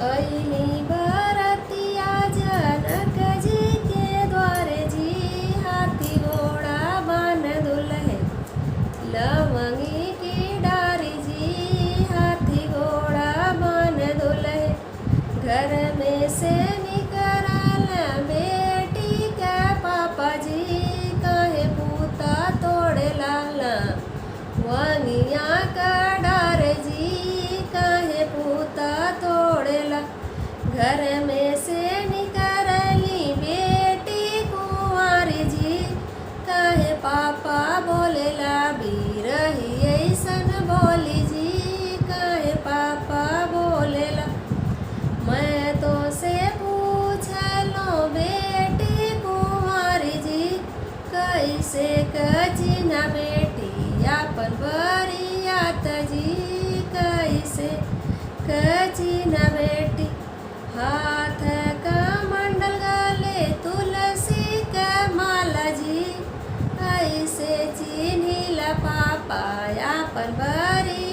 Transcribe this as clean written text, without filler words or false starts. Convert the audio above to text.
अइली बरतिया जनक जी के द्वारे जी, हाथी घोड़ा बन दुल्हे लवंगी की डारी जी, हाथी घोड़ा बन दुल्हे। घर में से निकलल बेटी के पापा जी, काहे पूता तोड़े लाला वनिया का डार जी, काहे पूता तोड़ेला। घर में से निकलली बेटी कुंवारी जी, काहे पापा बोलेला बिरही ऐसन बोली जी, काहे पापा बोलेला। मैं तो से पूछलो बेटी कुंवारी जी, कैसे कचिना बेटी अपन बरियात जी, कैसे कचिना बेटी। हाथ का मंडल गले तुलसी का माला जी, ऐसे चिन्हिला पापा अपन बरिया